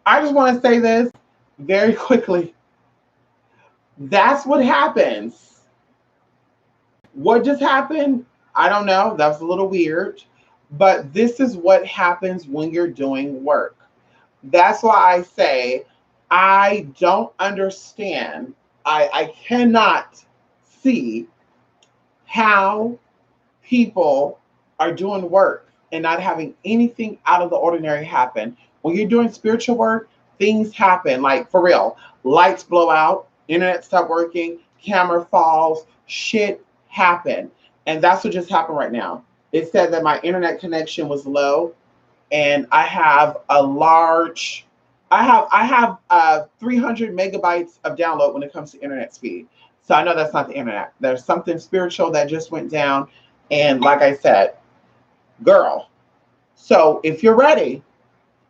I just want to say this very quickly. That's what happens. What just happened? I don't know. That was a little weird. But this is what happens when you're doing work. That's why I say I don't understand. I cannot see how people are doing work and not having anything out of the ordinary happen. When you're doing spiritual work, things happen. Like for real, lights blow out, internet stop working, camera falls, shit happen. And that's what just happened right now. It said that my internet connection was low and I have a large I have 300 megabytes of download when it comes to internet speed. So I know that's not the internet. There's something spiritual that just went down. And like I said, girl. So if you're ready,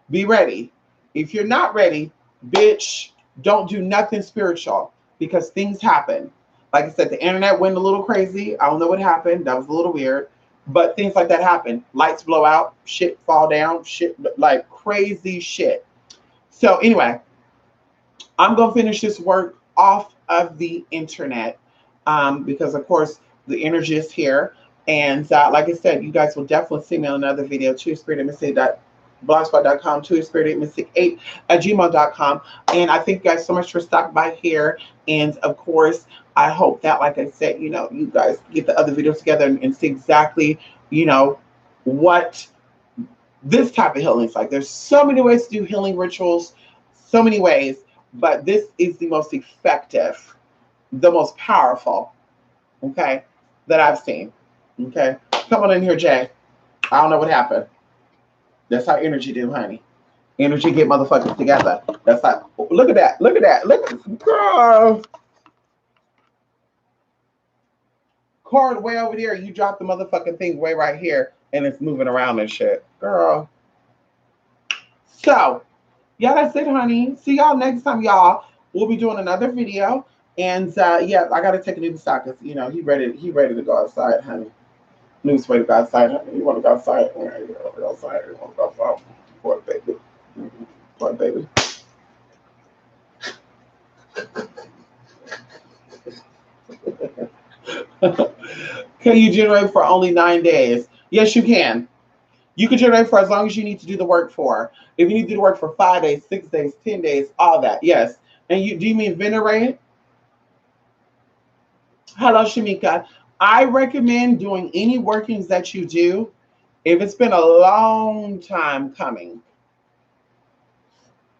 be ready. If you're not ready, bitch, don't do nothing spiritual because things happen. Like I said, the internet went a little crazy. I don't know what happened. That was a little weird. But things like that happen. Lights blow out, shit fall down, shit like crazy shit. So anyway, I'm gonna finish this work off of the internet because of course the energy is here. And like I said, you guys will definitely see me on another video. TwoSpiritedMystic.blogspot.com, TwoSpiritedMystic8 at gmail.com. And I thank you guys so much for stopping by here. And of course, I hope that, like I said, you guys get the other videos together and see exactly, what this type of healing is like. There's so many ways to do healing rituals, so many ways, but this is the most effective, the most powerful, okay, that I've seen. Okay, come on in here, Jay. I don't know what happened. That's how energy do, honey. Energy get motherfuckers together. That's how. Look at that. Look at that. Look at girl. Cord way over there. You dropped the motherfucking thing way right here, and it's moving around and shit, girl. So, yeah, that's it, honey. See y'all next time, y'all. We'll be doing another video, and yeah, I gotta take a new stock because he ready to go outside, honey. News way to go outside, honey. You want to go outside? You want to go outside? You want to go outside? Poor baby. Poor baby. Can you generate for only 9 days? Yes, you can. You can generate for as long as you need to do the work for. If you need to do the work for 5 days, 6 days, 10 days, all that, yes. And do you mean venerate? Hello, Shamika. I recommend doing any workings that you do if it's been a long time coming.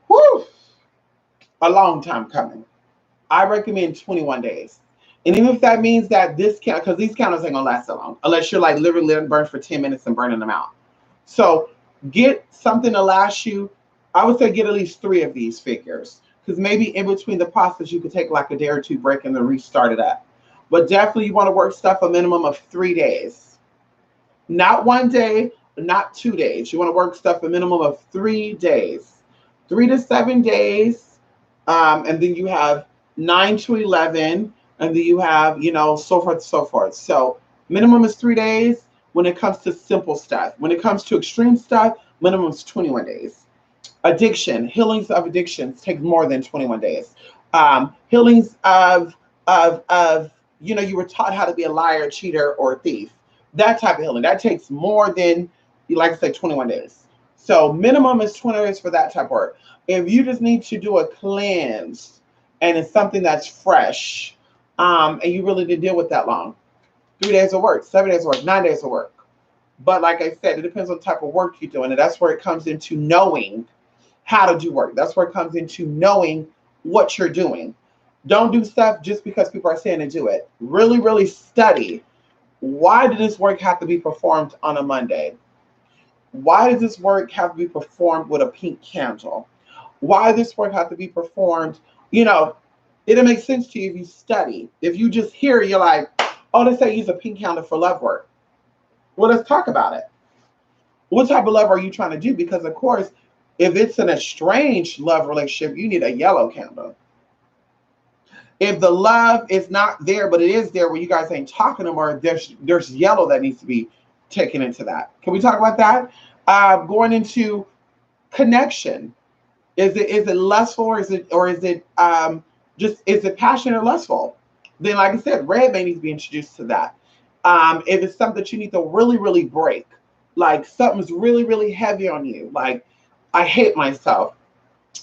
Whew, a long time coming. I recommend 21 days. And even if that means that this count, because these counters ain't gonna last so long, unless you're like literally letting burn for 10 minutes and burning them out. So get something to last you. I would say get at least 3 of these figures. Because maybe in between the process, you could take like a day or 2 break and then restart it up. But definitely you want to work stuff a minimum of 3 days. Not 1 day, not 2 days. You want to work stuff a minimum of 3 days. 3 to 7 days. And then you have 9 to 11. And then you have, so forth, so forth. So minimum is 3 days when it comes to simple stuff. When it comes to extreme stuff, minimum is 21 days. Addiction, healings of addictions take more than 21 days. Healings of you were taught how to be a liar, cheater, or a thief. That type of healing, that takes more than, like I said, 21 days. So minimum is 20 days for that type of work. If you just need to do a cleanse and it's something that's fresh, and you really didn't deal with that long, 3 days of work, 7 days of work, 9 days of work. But like I said, it depends on the type of work you're doing. And that's where it comes into knowing how to do work. That's where it comes into knowing what you're doing. Don't do stuff just because people are saying to do it. Really, really study. Why did this work have to be performed on a Monday? Why does this work have to be performed with a pink candle? Why does this work have to be performed? It'll make sense to you if you study. If you just hear, you're like, oh, let's say use a pink candle for love work. Well, let's talk about it. What type of love are you trying to do? Because, of course, if it's an estranged love relationship, you need a yellow candle. If the love is not there, but it is there where you guys ain't talking no more, there's yellow that needs to be taken into that. Can we talk about that? Going into connection. Is it lustful, or is it just, is it passionate or lustful? Then, like I said, red may need to be introduced to that. If it's something that you need to really, really break, like something's really, really heavy on you, like I hate myself.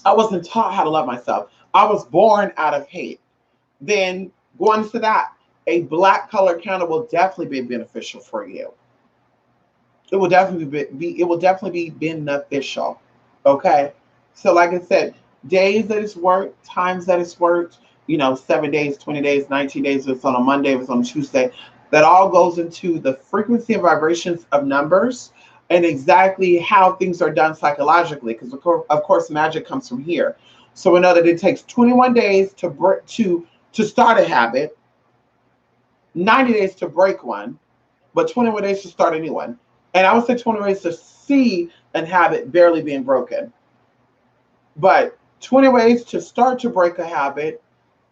I wasn't taught how to love myself. I was born out of hate. Then going into that, a black color candle will definitely be beneficial for you. It will definitely be it will definitely be beneficial. Okay. So like I said, days that it's worked, times that it's worked, 7 days, 20 days, 19 days, if it's on a Monday, if it's on a Tuesday, that all goes into the frequency and vibrations of numbers and exactly how things are done psychologically. Because of course magic comes from here. So we know that it takes 21 days to start a habit, 90 days to break one, but 21 days to start a new one. And I would say 20 ways to see a habit barely being broken. But 20 ways to start to break a habit,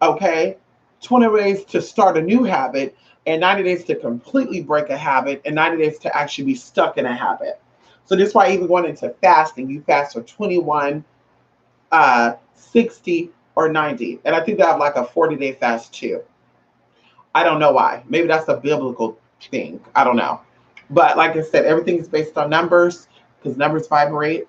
okay? 20 ways to start a new habit, and 90 days to completely break a habit, and 90 days to actually be stuck in a habit. So this is why even going into fasting, you fast for 21, 60, or 90. And I think they have like a 40-day fast too. I don't know why. Maybe that's a biblical thing. I don't know. But like I said, everything is based on numbers because numbers vibrate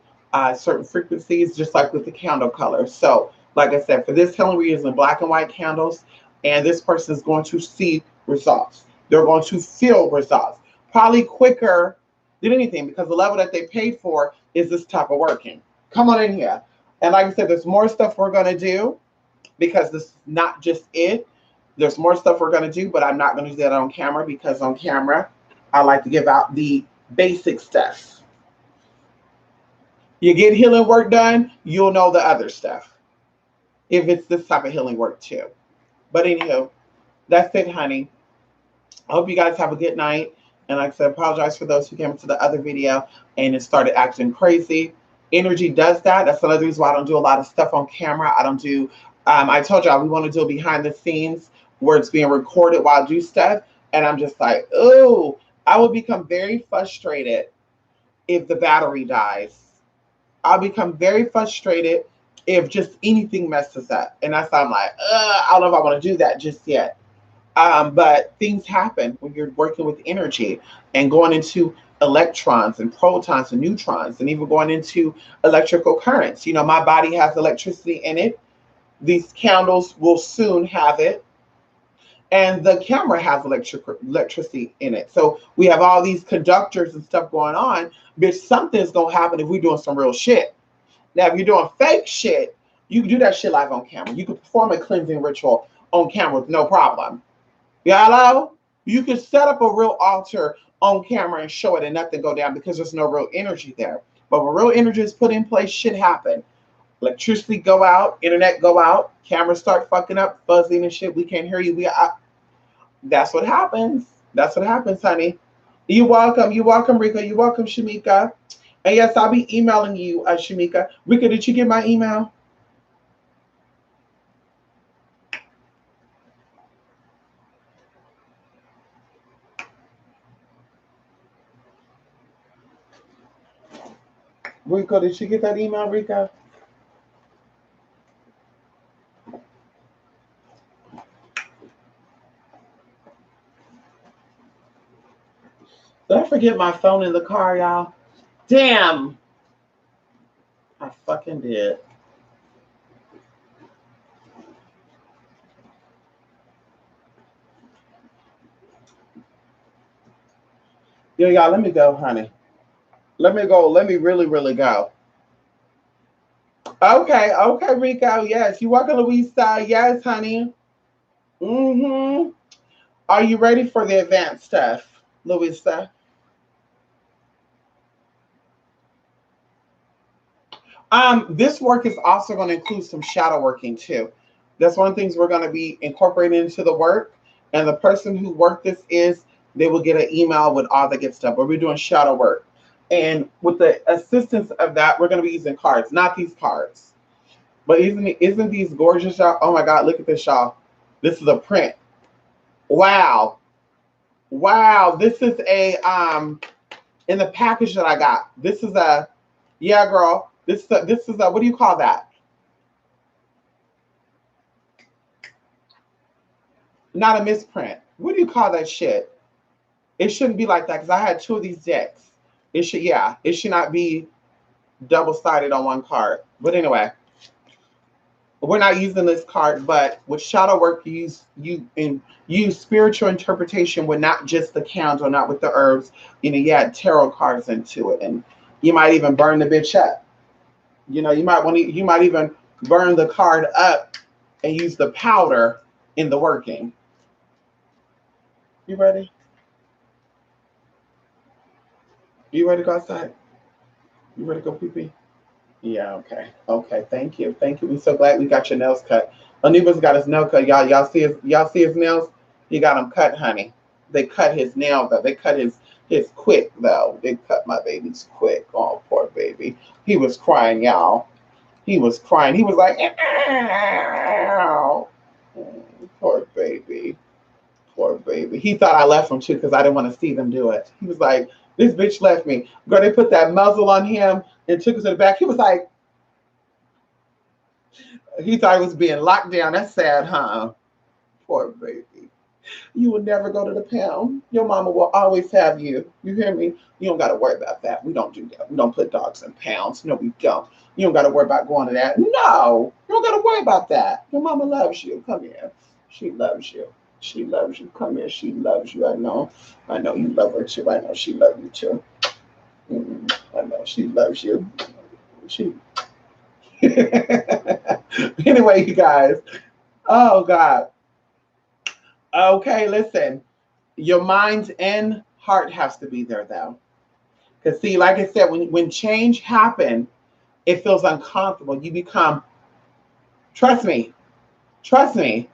certain frequencies, just like with the candle colors. So, like I said, for this healing, we're using black and white candles, and this person is going to see results. They're going to feel results, probably quicker than anything, because the level that they paid for is this type of working. Come on in here. And like I said, there's more stuff we're going to do because this is not just it. There's more stuff we're going to do, but I'm not going to do that on camera because on camera, I like to give out the basic stuff. You get healing work done, you'll know the other stuff. If it's this type of healing work too. But anywho, that's it, honey. I hope you guys have a good night. And like I said, apologize for those who came into the other video and it started acting crazy. Energy does that. That's another reason why I don't do a lot of stuff on camera. I don't do, I told y'all we want to do behind the scenes where it's being recorded while I do stuff. And I'm just like, oh, I will become very frustrated if the battery dies. I'll become very frustrated if just anything messes up. And that's why I'm like, I don't know if I want to do that just yet. But things happen when you're working with energy and going into electrons and protons and neutrons and even going into electrical currents. My body has electricity in it. These candles will soon have it. And the camera has electricity in it. So we have all these conductors and stuff going on, but something's going to happen if we're doing some real shit. Now, if you're doing fake shit, you can do that shit live on camera. You can perform a cleansing ritual on camera with no problem. Hello? You can set up a real altar on camera and show it and nothing go down because there's no real energy there. But when real energy is put in place, shit happen. Electricity go out, internet go out, cameras start fucking up, buzzing and shit. We can't hear you. That's what happens. That's what happens, honey. You're welcome. You're welcome, Rika. You're welcome, Shamika. And yes, I'll be emailing you, Shamika. Rika, did you get my email? Rika, did you get that email, Rika? Did I forget my phone in the car, y'all? Damn. I fucking did. Yo, y'all, let me go, honey. Let me go. Let me really, really go. Okay, Rico. Yes, you welcome, Louisa. Yes, honey. Mm-hmm. Are you ready for the advanced stuff, Louisa? This work is also going to include some shadow working too. That's one of the things we're going to be incorporating into the work. And the person who worked this they will get an email with all the good stuff. But we're doing shadow work. And with the assistance of that, we're going to be using cards, not these cards. But isn't these gorgeous, y'all? Oh my God, look at this, y'all. This is a print. Wow. Wow. This is a in the package that I got. This is a, yeah, girl. This is a, what do you call that? Not a misprint. What do you call that shit? It shouldn't be like that because I had two of these decks. It should not be double-sided on one card. But anyway, we're not using this card, but with shadow work, use spiritual interpretation with not just the candle, not with the herbs. You add tarot cards into it, and you might even burn the bitch up. You might even burn the card up and use the powder in the working. You ready? You ready to go outside? You ready to go pee pee? Yeah, okay. Okay, thank you. Thank you. We're so glad we got your nails cut. Aniba's got his nail cut. Y'all see his nails? He got them cut, honey. They cut his nail though. They cut his quick though. They cut my baby's quick. Oh, poor baby. He was crying, y'all. He was crying. He was like, ow. Poor baby. Poor baby. He thought I left him too because I didn't want to see them do it. He was like, this bitch left me. Girl, they put that muzzle on him and took us to the back. He was like, he thought he was being locked down. That's sad, huh? Poor baby. You will never go to the pound. Your mama will always have you. You hear me? You don't got to worry about that. We don't do that. We don't put dogs in pounds. No, we don't. You don't got to worry about going to that. No, you don't got to worry about that. Your mama loves you. Come here. She loves you. She loves you. Come here. She loves you. I know. I know you love her too. I know she loves you too. I know she loves you. She. Anyway, you guys. Oh God. Okay, listen. Your mind and heart has to be there though. Because see, like I said, when change happens, it feels uncomfortable. You become, trust me, trust me.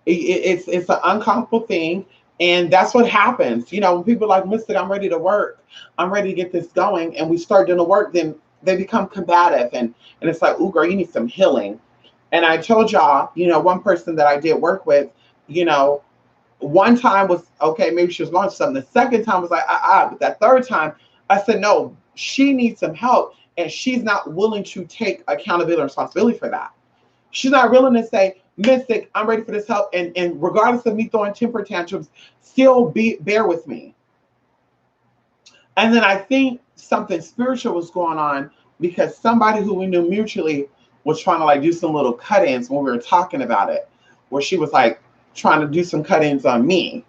It's an uncomfortable thing, and that's what happens. When people are like, Mystic, I'm ready to work, I'm ready to get this going, and we start doing the work, then they become combative, and it's like, ooh, girl, you need some healing. And I told y'all, one person that I did work with, one time was okay, maybe she was going to something. The second time was like, but that third time, I said, no, she needs some help, and she's not willing to take accountability and responsibility for that. She's not willing to say, Mystic, I'm ready for this help. And regardless of me throwing temper tantrums, still bear with me. And then I think something spiritual was going on because somebody who we knew mutually was trying to like do some little cut-ins when we were talking about it, where she was like trying to do some cut-ins on me.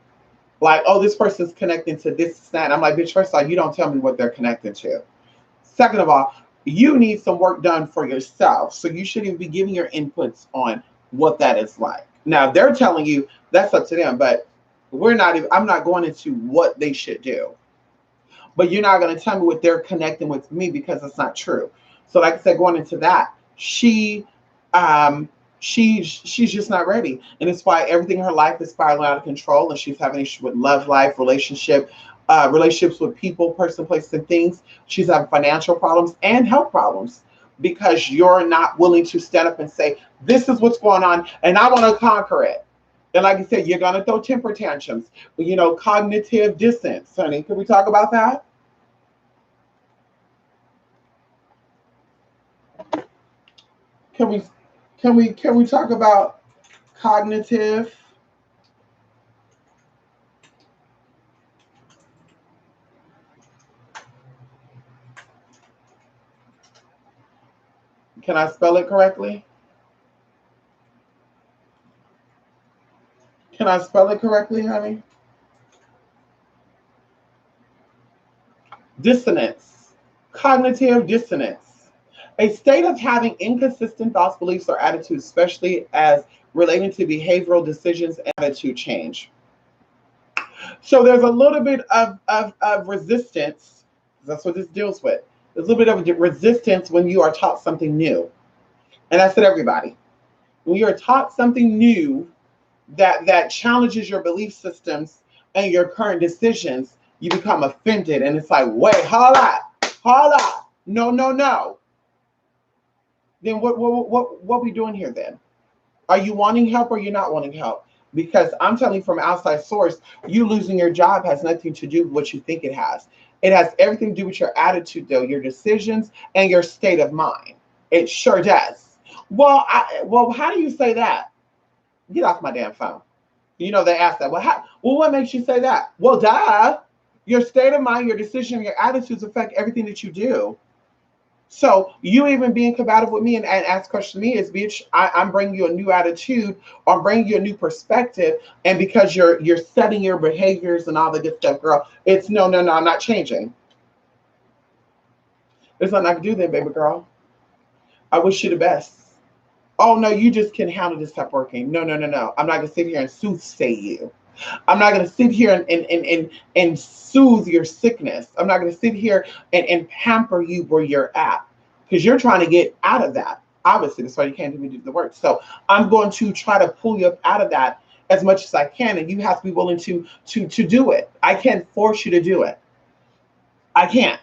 Like, oh, this person's connecting to this, that. I'm like, bitch, first of all, you don't tell me what they're connecting to. Second of all, you need some work done for yourself. So you shouldn't be giving your inputs on what that is like. Now they're telling you that's up to them, but I'm not going into what they should do. But you're not going to tell me what they're connecting with me because it's not true. So like I said, going into that, she's just not ready. And it's why everything in her life is spiraling out of control, and she's having issues with love life, relationships with people, person, places, and things. She's having financial problems and health problems because you're not willing to stand up and say, this is what's going on, and I want to conquer it. And like I said, you're going to throw temper tantrums. Cognitive dissonance, honey. Can we talk about that? Can we talk about cognitive? Can I spell it correctly? Can I spell it correctly, honey? Dissonance. Cognitive dissonance. A state of having inconsistent thoughts, beliefs, or attitudes, especially as relating to behavioral decisions and attitude change. So there's a little bit of resistance. That's what this deals with. There's a little bit of resistance when you are taught something new. And I said, everybody, when you are taught something new that challenges your belief systems and your current decisions, you become offended. And it's like, wait, hold up. No. Then what we doing here then? Are you wanting help or you're not wanting help? Because I'm telling you from outside source, you losing your job has nothing to do with what you think it has. It has everything to do with your attitude, though, your decisions and your state of mind. It sure does. Well, how do you say that? Get off my damn phone. You know, they ask that. Well, what makes you say that? Well, duh. Your state of mind, your decision, your attitudes affect everything that you do. So you even being combative with me and ask question to me is, bitch, I'm bringing you a new attitude, or I'm bringing you a new perspective, and because you're setting your behaviors and all the good stuff, girl, it's no, I'm not changing. There's nothing I can do then, baby girl. I wish you the best. Oh no, you just can handle this stop working. No. I'm not gonna sit here and soothsay you. I'm not gonna sit here and soothe your sickness. I'm not gonna sit here and pamper you where you're at. Because you're trying to get out of that. Obviously, that's why you can't even do the work. So I'm going to try to pull you up out of that as much as I can. And you have to be willing to do it. I can't force you to do it. I can't.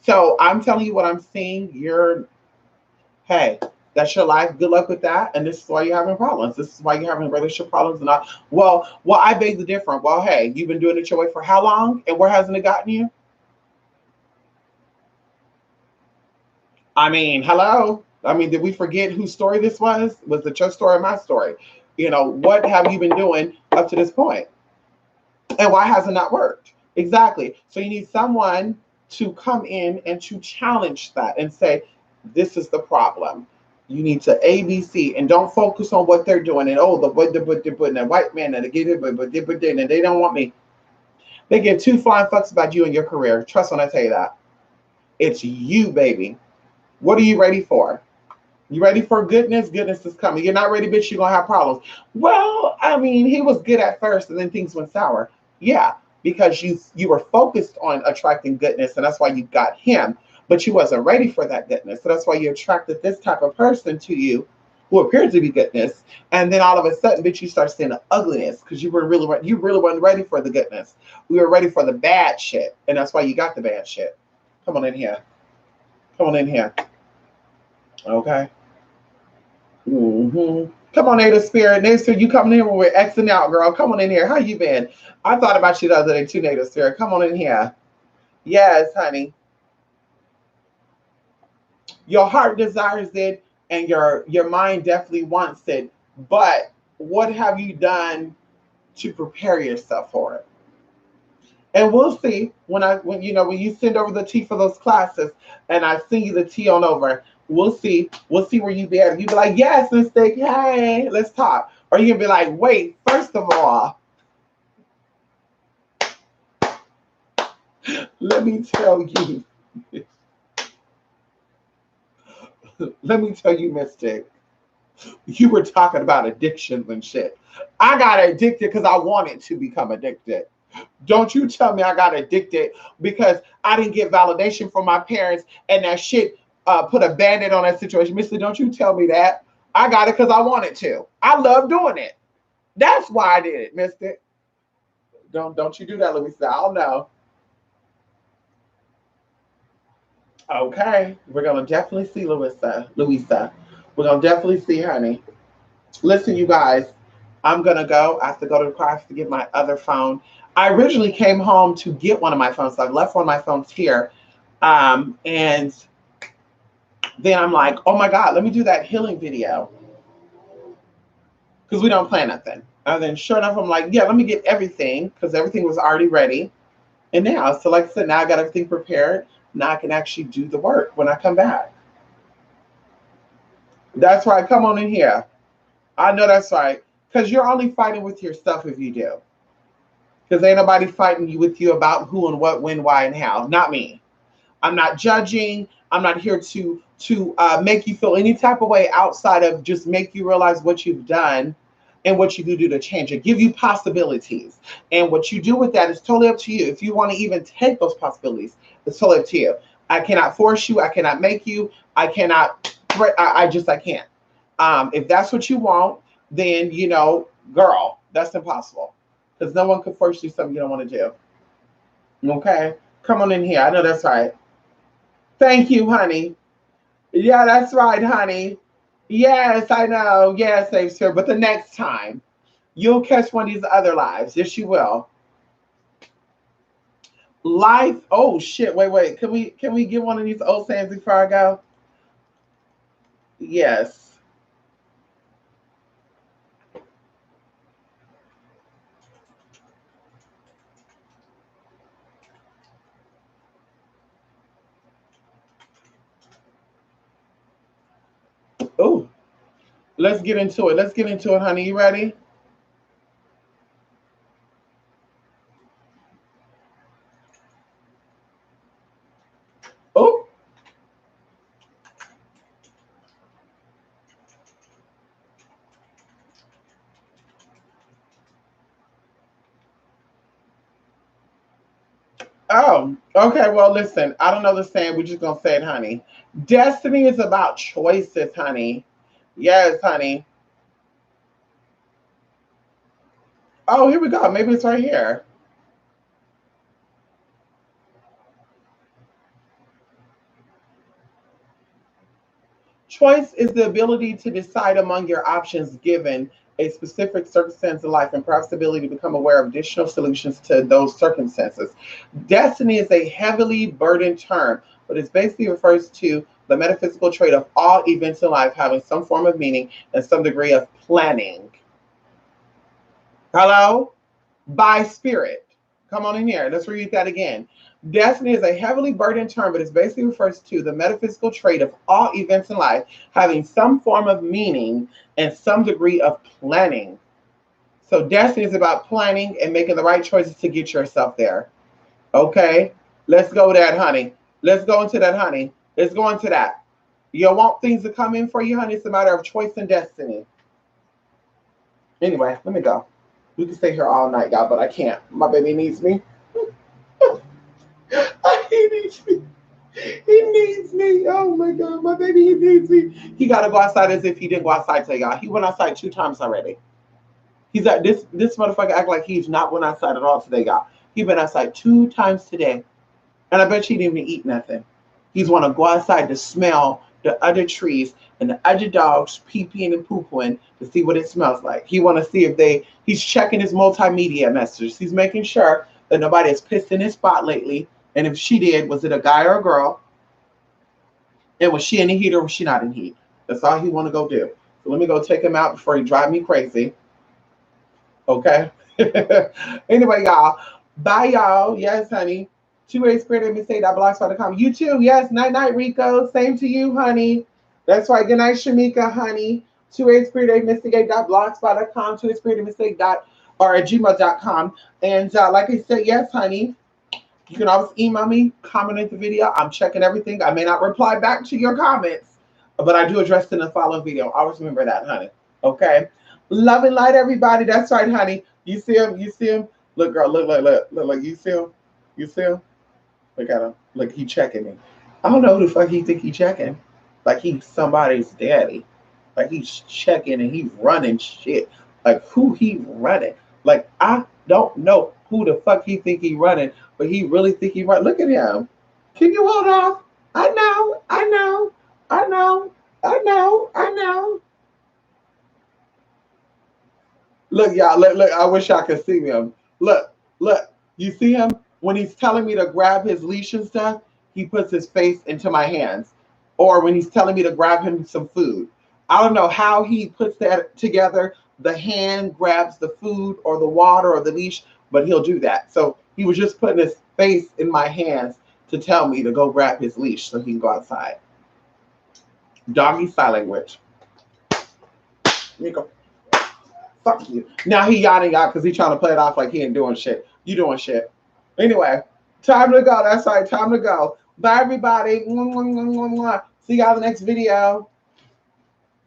So I'm telling you what I'm seeing. Hey, that's your life. Good luck with that. And this is why you're having problems. This is why you're having relationship problems and all. Well, I beg the difference. Well, hey, you've been doing it your way for how long? And where hasn't it gotten you? I mean, hello. I mean, did we forget whose story this was? Was it your story or my story? You know, what have you been doing up to this point? And why hasn't that worked? Exactly. So you need someone to come in and to challenge that and say, this is the problem. You need to ABC and don't focus on what they're doing. And oh, they're putting a white man and they get it, but they don't want me. They give two flying fucks about you and your career. Trust when I tell you that. It's you, baby. What are you ready for? You ready for goodness? Goodness is coming. You're not ready, bitch, you're going to have problems. Well, I mean, he was good at first and then things went sour. Yeah, because you were focused on attracting goodness and that's why you got him. But you wasn't ready for that goodness. So that's why you attracted this type of person to you who appeared to be goodness. And then all of a sudden, bitch, you start seeing the ugliness because you really weren't ready for the goodness. We were ready for the bad shit. And that's why you got the bad shit. Come on in here. Come on in here. Okay. Mm-hmm. Come on, Native Spirit. Native Spirit, you coming in when we're Xing out, girl. Come on in here. How you been? I thought about you the other day too, Native Spirit. Come on in here. Yes, honey. Your heart desires it and your mind definitely wants it. But what have you done to prepare yourself for it? And we'll see when you send over the tea for those classes and I send you the tea on over. We'll see. We'll see where you be at. You be like, yes, mistake. Hey, let's talk. Or you can be like, wait, first of all, let me tell you. Let me tell you, Mystic. You were talking about addictions and shit. I got addicted because I wanted to become addicted. Don't you tell me I got addicted because I didn't get validation from my parents and that shit put a band-aid on that situation. Mister, don't you tell me that. I got it because I wanted to. I love doing it. That's why I did it, mister. Don't you do that, Louisa. I don't know. Okay. We're gonna definitely see Louisa. Louisa. We're gonna definitely see, honey. Listen, you guys, I'm gonna go. I have to go to the car. I have to get my other phone. I originally came home to get one of my phones. So I left one of my phones here. And then I'm like, oh my God, let me do that healing video. Because we don't plan nothing. And then sure enough, I'm like, yeah, let me get everything because everything was already ready. And now, so like I said, now I got everything prepared. Now I can actually do the work when I come back. That's right. Come on in here. I know that's right. Because you're only fighting with yourself if you do. Because ain't nobody fighting with you about who and what, when, why, and how. Not me. I'm not judging. I'm not here to make you feel any type of way outside of just make you realize what you've done and what you can do to change it. Give you possibilities. And what you do with that is totally up to you. If you want to even take those possibilities, it's totally up to you. I cannot force you. I cannot make you. I cannot. I can't. If that's what you want, then, girl, that's impossible. Because no one can force you something you don't want to do. Okay? Come on in here. I know that's right. Thank you, honey. Yeah, that's right, honey. Yes, I know. Yes, sir. But the next time, you'll catch one of these other lives. Yes, you will. Life. Oh shit. Wait. Can we get one of these old sayings before I go? Yes. Oh, let's get into it. Let's get into it, honey. You ready? Oh. Oh, okay. Well, listen, I don't know the saying. We're just gonna say it, honey. Destiny is about choices, honey. Yes, honey. Oh, here we go. Maybe it's right here. Choice is the ability to decide among your options given a specific circumstance in life and perhaps the ability to become aware of additional solutions to those circumstances. Destiny is a heavily burdened term, but it basically refers to the metaphysical trait of all events in life having some form of meaning and some degree of planning. Hello? By spirit. Come on in here. Let's read that again. Destiny is a heavily burdened term, but it basically refers to the metaphysical trait of all events in life having some form of meaning and some degree of planning. So, destiny is about planning and making the right choices to get yourself there. Okay? Let's go with that, honey. Let's go into that, honey. Let's go into that. You want things to come in for you, honey? It's a matter of choice and destiny. Anyway, let me go. We can stay here all night, y'all, but I can't. My baby needs me. He needs me. He needs me. Oh my God, my baby, he needs me. He gotta go outside as if he didn't go outside today, y'all. He went outside 2 times already. He's at this motherfucker act like he's not went outside at all today, y'all. He been outside 2 times today. And I bet you he didn't even eat nothing. He's wanna go outside to smell the other trees and the other dogs pee-peeing and poo-pooing to see what it smells like. He wanna see if he's checking his multimedia messages. He's making sure that nobody has pissed in his spot lately. And if she did, was it a guy or a girl? And was she in the heat or was she not in heat? That's all he want to go do. So let me go take him out before he drive me crazy. Okay. Anyway, y'all. Bye, y'all. Yes, honey. 2A Spirit Mistake.blogspot.com. You too. Yes. Night night, Rico. Same to you, honey. That's right. Good night, Shamika, honey. 2A Spirit Mistake.blogspot.com. 2A Spirit Mistake. Or at gmail.com. And like I said, yes, honey. You can always email me, comment in the video. I'm checking everything. I may not reply back to your comments, but I do address it in the following video. Always remember that, honey. Okay. Love and light, everybody. That's right, honey. You see him? You see him? Look, girl. Look. You see him? You see him? Look at him. Look, he checking me. I don't know who the fuck he think he checking. Like he's somebody's daddy. Like he's checking and he's running shit. Like who he running? Like I don't know who the fuck he think he running, but he really think he running. Look at him. Can you hold off? I know. I know. I know. I know. I know. Look, y'all. Look. I wish I could see him. Look. You see him when he's telling me to grab his leash and stuff. He puts his face into my hands, or when he's telling me to grab him some food. I don't know how he puts that together. The hand grabs the food or the water or the leash, but he'll do that. So he was just putting his face in my hands to tell me to go grab his leash so he can go outside. Doggy sign language. You go. Fuck you. Now he yawning out because he's trying to play it off like he ain't doing shit. You doing shit. Anyway, time to go. That's right. Time to go. Bye, everybody. See y'all in the next video.